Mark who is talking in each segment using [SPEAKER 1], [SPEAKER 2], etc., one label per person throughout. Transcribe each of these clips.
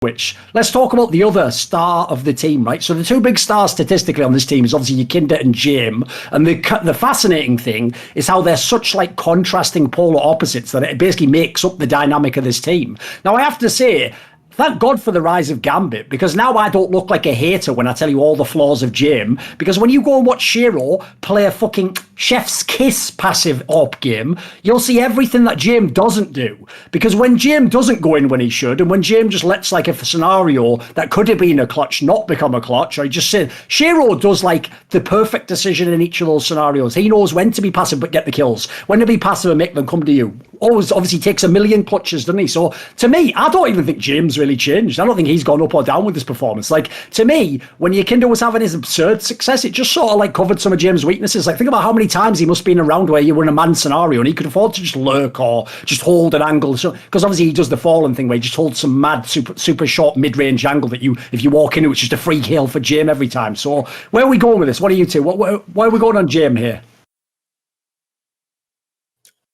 [SPEAKER 1] which, let's talk about the other star of the team, right? So the two big stars statistically on this team is obviously Qikert and Jame. And the fascinating thing is how they're such like contrasting polar opposites that it basically makes up the dynamic of this team. Now, I have to say, thank God for the rise of Gambit, because now I don't look like a hater when I tell you all the flaws of Jame. Because when you go and watch Shiro play a fucking chef's kiss passive AWP game, you'll see everything that Jame doesn't do. Because when Jame doesn't go in when he should, and when Jame just lets like a scenario that could have been a clutch not become a clutch, or he just said, Shiro does like the perfect decision in each of those scenarios. He knows when to be passive but get the kills, when to be passive and make them come to you. Always obviously takes a million clutches, doesn't he? So to me, I don't even think James really changed. I don't think he's gone up or down with this performance. Like, to me, when Yakinder was having his absurd success, it just sort of like covered some of James' weaknesses. Like, think about how many times he must have been around where you were in a man scenario and he could afford to just lurk or just hold an angle. So, because obviously he does the fallen thing where he just holds some mad, super short mid-range angle that if you walk into, it's just a free kill for Jame every time. So where are we going with this? What are you two? Why are we going on Jame here?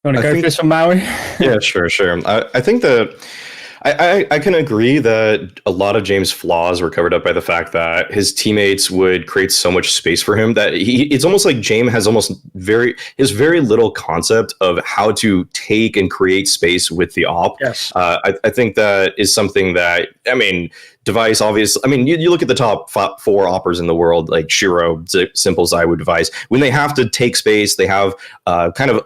[SPEAKER 2] You want to go for this one, Maui?
[SPEAKER 3] Yeah, sure. I think that I can agree that a lot of James' flaws were covered up by the fact that his teammates would create so much space for him that it's almost like James has very little concept of how to take and create space with the op.
[SPEAKER 1] Yes.
[SPEAKER 3] I think that is something that, I mean, Device, obviously. I mean, you look at the top 4 oppers in the world, like Shiro, Simple, Zywoo, Device. When they have to take space, they have kind of,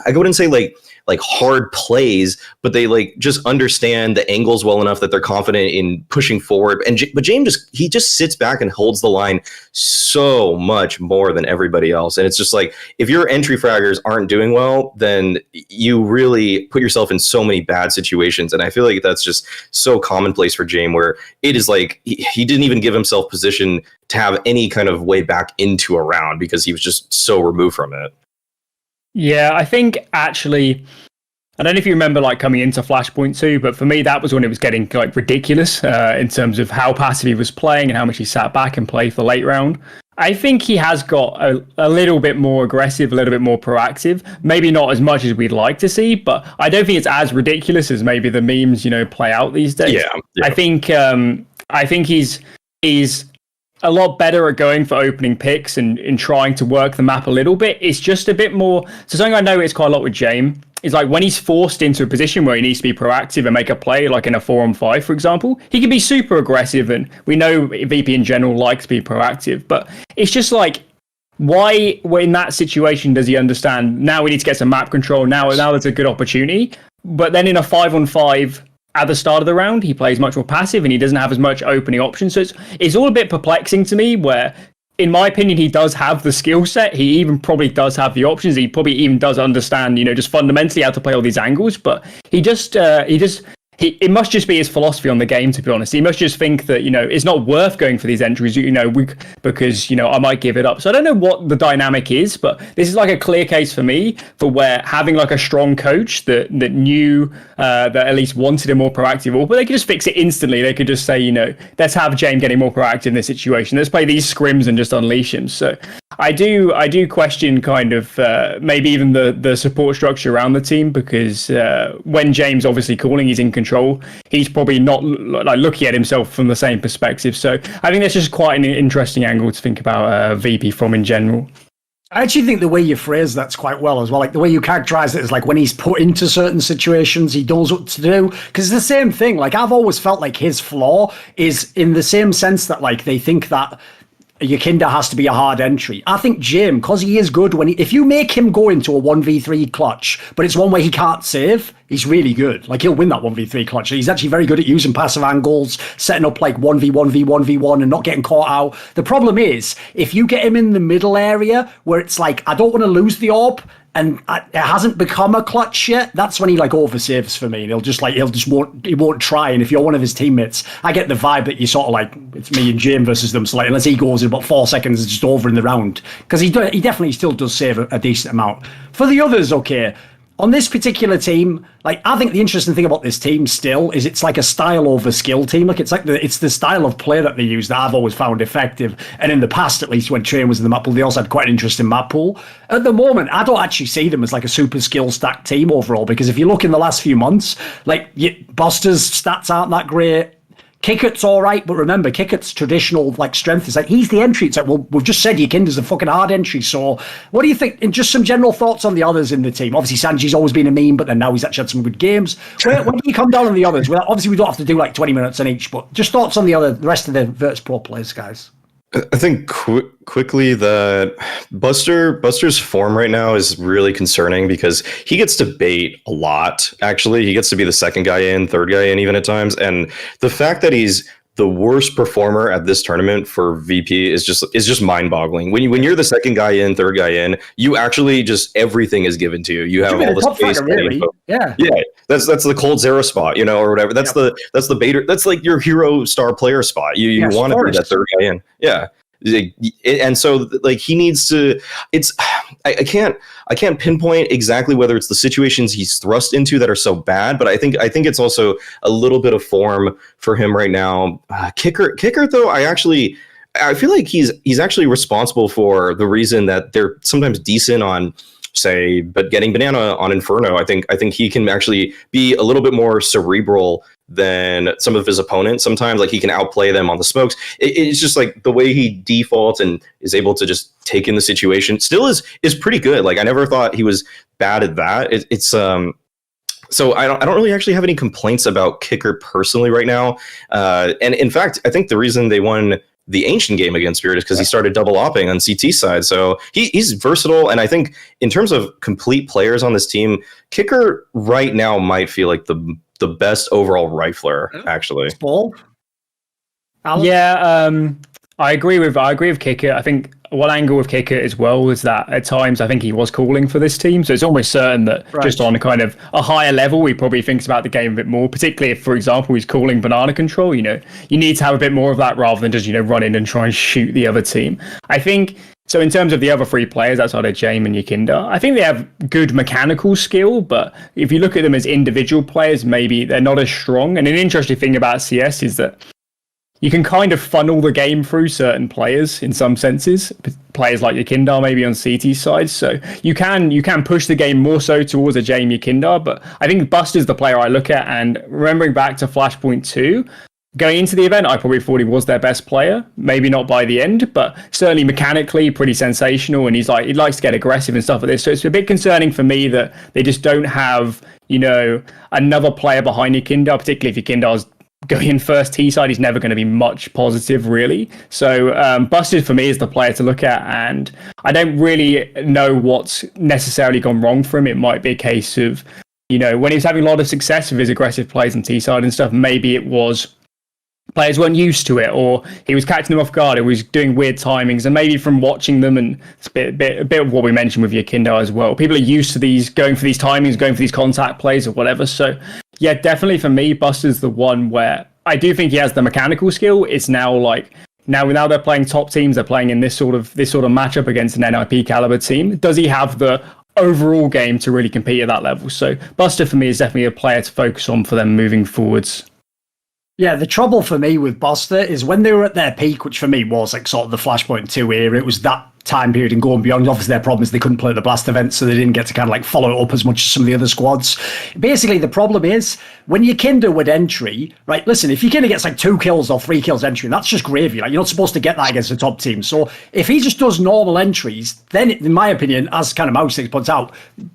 [SPEAKER 3] I wouldn't say like hard plays, but they like just understand the angles well enough that they're confident in pushing forward. But James just sits back and holds the line so much more than everybody else. And it's just like, if your entry fraggers aren't doing well, then you really put yourself in so many bad situations. And I feel like that's just so commonplace for James, where it is like he didn't even give himself position to have any kind of way back into a round because he was just so removed from it.
[SPEAKER 2] Yeah, I think actually, I don't know if you remember like coming into Flashpoint 2, but for me that was when it was getting like ridiculous in terms of how passive he was playing and how much he sat back and played for late round. I think he has got a little bit more aggressive, a little bit more proactive. Maybe not as much as we'd like to see, but I don't think it's as ridiculous as maybe the memes, play out these days.
[SPEAKER 3] Yeah.
[SPEAKER 2] I think he's a lot better at going for opening picks and trying to work the map a little bit. It's just a bit more. So something I noticed quite a lot with Jame is like when he's forced into a position where he needs to be proactive and make a play, like in a 4-on-5, for example, he can be super aggressive. And we know VP in general likes to be proactive, but it's just like, why in that situation does he understand now we need to get some map control? Now there's a good opportunity. But then in a 5-on-5, at the start of the round, he plays much more passive and he doesn't have as much opening options. So it's all a bit perplexing to me where, in my opinion, he does have the skill set. He even probably does have the options. He probably even does understand, just fundamentally how to play all these angles. But it must just be his philosophy on the game, to be honest. He must just think that, it's not worth going for these entries, because, I might give it up. So I don't know what the dynamic is, but this is like a clear case for me for where having like a strong coach that knew, that at least wanted a more proactive, but they could just fix it instantly. They could just say, let's have Jame getting more proactive in this situation. Let's play these scrims and just unleash him. So I do question kind of maybe even the support structure around the team, because when James obviously calling, he's in control. He's probably not like looking at himself from the same perspective. So I think that's just quite an interesting angle to think about VP from in general.
[SPEAKER 1] I actually think the way you phrase that's quite well as well. Like the way you characterize it is like when he's put into certain situations, he knows what to do. Because it's the same thing. Like I've always felt like his flaw is in the same sense that like they think that Yakinder has to be a hard entry. I think Jame, because he is good if you make him go into a 1v3 clutch, but it's one where he can't save, he's really good. Like he'll win that 1v3 clutch. He's actually very good at using passive angles, setting up like 1v1v1v1 and not getting caught out. The problem is if you get him in the middle area where it's like, I don't want to lose the orb, and it hasn't become a clutch yet, that's when he like oversaves for me. And he won't try. And if you're one of his teammates, I get the vibe that you sort of like, it's me and Jame versus them. So like, unless he goes in about 4 seconds, it's just over in the round. Because he definitely still does save a decent amount. For the others, okay, on this particular team, like I think the interesting thing about this team still is it's like a style over skill team. Like it's the style of play that they use that I've always found effective. And in the past, at least when Train was in the map pool, they also had quite an interesting map pool. At the moment, I don't actually see them as like a super skill stacked team overall, because if you look in the last few months, like Buster's stats aren't that great. Qikert's all right, but remember, Qikert's traditional like strength is like he's the entry. It's like, well, we've just said Ykinda's a fucking hard entry. So what do you think? And just some general thoughts on the others in the team. Obviously, Sanji's always been a meme, but then now he's actually had some good games. Where do you come down on the others? Well, obviously, we don't have to do like 20 minutes on each, but just thoughts on the rest of the Virtus.pro players, guys.
[SPEAKER 3] I think quickly that Buster's form right now is really concerning because he gets to bait a lot. Actually, he gets to be the second guy in, third guy in, even at times. And the fact that he's the worst performer at this tournament for VP is just mind-boggling. When you're the second guy in, third guy in, you actually just everything is given to you. You have all the space.
[SPEAKER 1] Really. Yeah.
[SPEAKER 3] That's the cold zero spot, or whatever. That's the baiter. That's like your hero star player spot. You want to be that third guy in. Yeah. And so like he needs to, I can't pinpoint exactly whether it's the situations he's thrust into that are so bad, but I think it's also a little bit of form for him right now. Qikert though, I feel like he's actually responsible for the reason that they're sometimes decent on, say, but getting banana on Inferno. I think he can actually be a little bit more cerebral than some of his opponents. Sometimes like he can outplay them on the smokes. It's just like the way he defaults and is able to just take in the situation still is pretty good. Like I never thought he was bad at that. So I don't really actually have any complaints about Qikert personally right now. And in fact, I think the reason they won the ancient game against Spirit is because he started double opping on CT side. So he's versatile. And I think in terms of complete players on this team, Qikert right now might feel like the best overall rifler, actually.
[SPEAKER 2] Yeah, I agree with Qikert. I think one angle with Qikert as well is that at times I think he was calling for this team. So it's almost certain that just on a kind of a higher level, he probably thinks about the game a bit more, particularly if, for example, he's calling banana control. You need to have a bit more of that rather than just, run in and try and shoot the other team. I think, so in terms of the other three players outside of Jame and Ykinda, I think they have good mechanical skill, but if you look at them as individual players, maybe they're not as strong. And an interesting thing about CS is that you can kind of funnel the game through certain players in some senses. Players like Ykinda maybe on CT side. So you can push the game more so towards a Jame Ykinda, but I think Buster's the player I look at. And remembering back to Flashpoint 2, going into the event, I probably thought he was their best player. Maybe not by the end, but certainly mechanically pretty sensational. And he likes to get aggressive and stuff like this. So it's a bit concerning for me that they just don't have, another player behind Ykinda, particularly if Ykinda's going in first T side, he's never going to be much positive, really. So Busted for me is the player to look at, and I don't really know what's necessarily gone wrong for him. It might be a case of, when he was having a lot of success with his aggressive plays on T side and stuff, maybe it was players weren't used to it, or he was catching them off guard, or he was doing weird timings, and maybe from watching them, and it's a bit of what we mentioned with Ykinda as well. People are used to going for these timings, going for these contact plays or whatever. So yeah, definitely for me, Buster's the one where I do think he has the mechanical skill. It's now like now they're playing top teams. They're playing in this sort of matchup against an NIP caliber team. Does he have the overall game to really compete at that level? So Buster for me is definitely a player to focus on for them moving forwards.
[SPEAKER 1] Yeah, the trouble for me with Buster is when they were at their peak, which for me was like sort of the Flashpoint 2 era, it was that time period and going beyond. Obviously their problem is they couldn't play the Blast event, so they didn't get to kind of like follow it up as much as some of the other squads. Basically the problem is when Ykinda would entry, right, listen, if Ykinda gets like 2 kills or 3 kills entry, that's just gravy. Like you're not supposed to get that against the top team. So if he just does normal entries, then in my opinion, as kind of Mouse6 points out,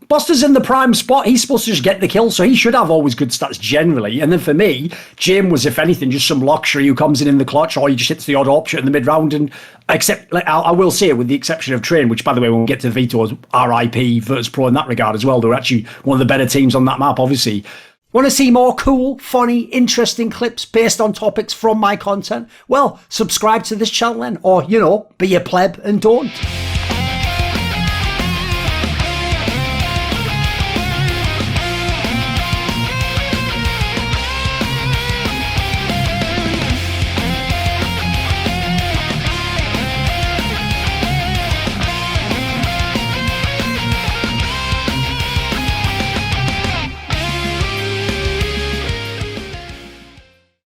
[SPEAKER 1] Buster's in the prime spot. He's supposed to just get the kill, so he should have always good stats generally. And then for me, Jame was, if anything, just some luxury who comes in the clutch, or he just hits the odd option in the mid round. And except, like, I will say, with the exception of Train, which by the way, when we get to Vito's RIP Virtus.pro in that regard as well, they're actually one of the better teams on that map, obviously. Want to see more cool, funny, interesting clips based on topics from my content? Well, subscribe to this channel then, or, be a pleb and don't.